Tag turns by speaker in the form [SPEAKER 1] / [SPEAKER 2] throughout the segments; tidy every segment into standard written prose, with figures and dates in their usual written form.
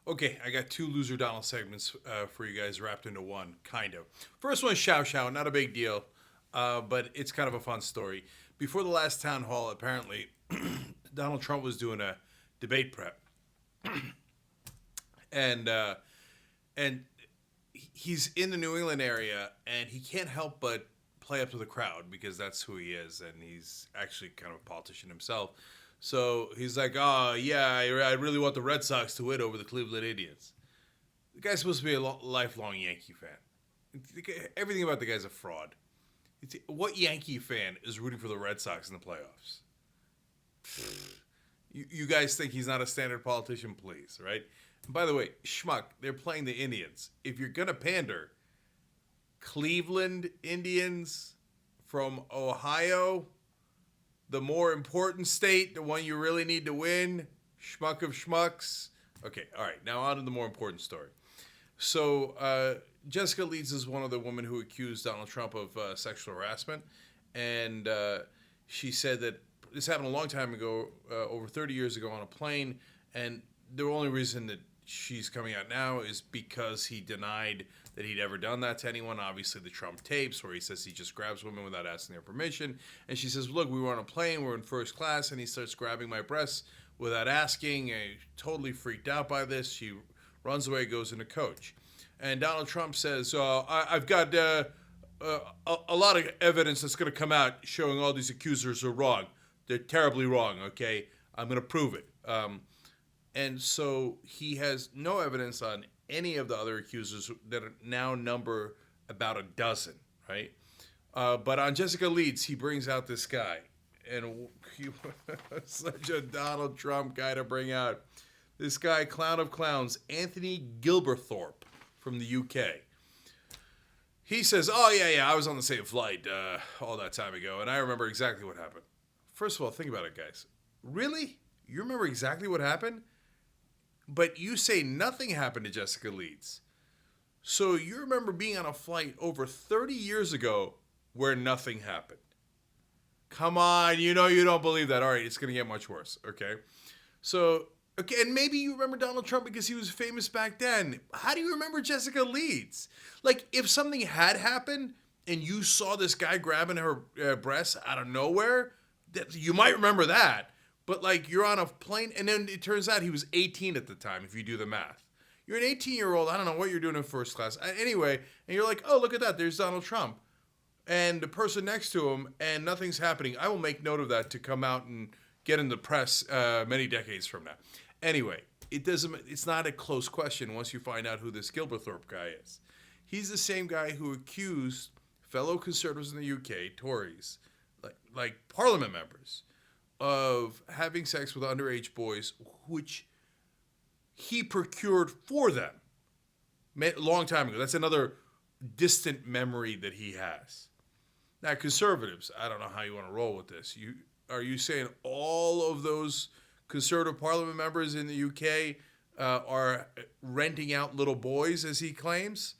[SPEAKER 1] Okay, I got two Loser Donald segments for you guys wrapped into one, kind of. First one is Chow Chow, not a big deal, but it's kind of a fun story. Before the last town hall, apparently, Donald Trump was doing a debate prep, and and he's in the New England area, and he can't help but play up to the crowd because that's who he is, and he's actually kind of a politician himself. So he's like, "Oh yeah, I really want the Red Sox to win over the Cleveland Indians." The guy's supposed to be a lifelong Yankee fan. Everything about the guy's a fraud. What Yankee fan is rooting for the Red Sox in the playoffs? You guys think he's not a standard politician, please, right? And by the way, schmuck, they're playing the Indians. If you're gonna pander, Cleveland Indians from Ohio, the more important state, the one you really need to win, schmuck of schmucks. Okay, all right, now on to the more important story. So Jessica Leeds is one of the women who accused Donald Trump of sexual harassment, and she said that this happened a long time ago, over 30 years ago on a plane, and the only reason that she's coming out now is because he denied that he'd ever done that to anyone. Obviously, the Trump tapes where he says he just grabs women without asking their permission. And she says, look, we were on a plane, we're in first class, and he starts grabbing my breasts without asking. And totally freaked out by this. She runs away, goes into coach. And Donald Trump says, I've got a lot of evidence that's going to come out showing all these accusers are wrong. They're terribly wrong, okay? I'm going to prove it. And so he has no evidence on any of the other accusers that now number about a dozen, right? But on Jessica Leeds, he brings out this guy. And he such a Donald Trump guy to bring out. This guy, clown of clowns, Anthony Gilberthorpe from the UK. He says, oh, yeah, I was on the same flight all that time ago, and I remember exactly what happened. First of all, think about it, guys. Really? You remember exactly what happened? But you say nothing happened to Jessica Leeds. So you remember being on a flight over 30 years ago where nothing happened. Come on, you know you don't believe that. All right, it's going to get much worse, okay? So, okay, and maybe you remember Donald Trump because he was famous back then. How do you remember Jessica Leeds? Like, if something had happened and you saw this guy grabbing her breasts out of nowhere, you might remember that. But, like, you're on a plane, and then it turns out he was 18 at the time, if you do the math. You're an 18-year-old, I don't know what you're doing in first class. Anyway, and you're like, oh, look at that, there's Donald Trump. And the person next to him, and nothing's happening. I will make note of that to come out and get in the press many decades from now. Anyway, it's not a close question once you find out who this Gilberthorpe guy is. He's the same guy who accused fellow conservatives in the UK, Tories, like parliament members, of having sex with underage boys, which he procured for them a long time ago. That's another distant memory that he has. Now, conservatives, I don't know how you want to roll with this. Are you saying all of those conservative parliament members in the UK are renting out little boys, as he claims?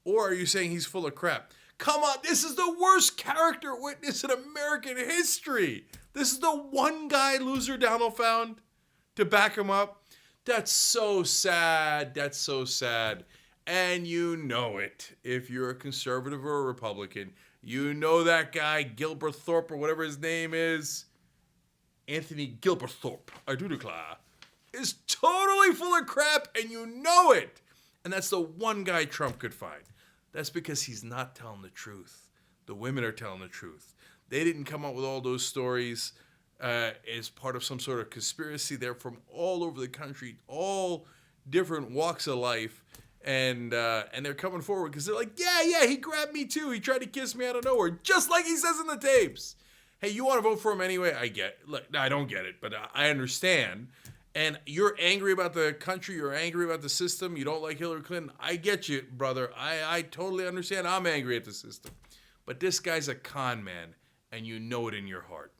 [SPEAKER 1] Or are you saying he's full of crap? Come on, this is the worst character witness in American history. This is the one guy Loser Donald found to back him up. That's so sad. That's so sad. And you know it. If you're a conservative or a Republican, you know that guy, Gilberthorpe, or whatever his name is, Anthony Gilberthorpe, I do declare, is totally full of crap, and you know it. And that's the one guy Trump could find. That's because he's not telling the truth. The women are telling the truth. They didn't come up with all those stories as part of some sort of conspiracy. They're from all over the country, all different walks of life, and they're coming forward because they're like, yeah, he grabbed me too. He tried to kiss me out of nowhere, just like he says in the tapes. Hey, you want to vote for him anyway? I don't get it, but I understand. And you're angry about the country. You're angry about the system. You don't like Hillary Clinton. I get you, brother. I totally understand. I'm angry at the system. But this guy's a con man, and you know it in your heart.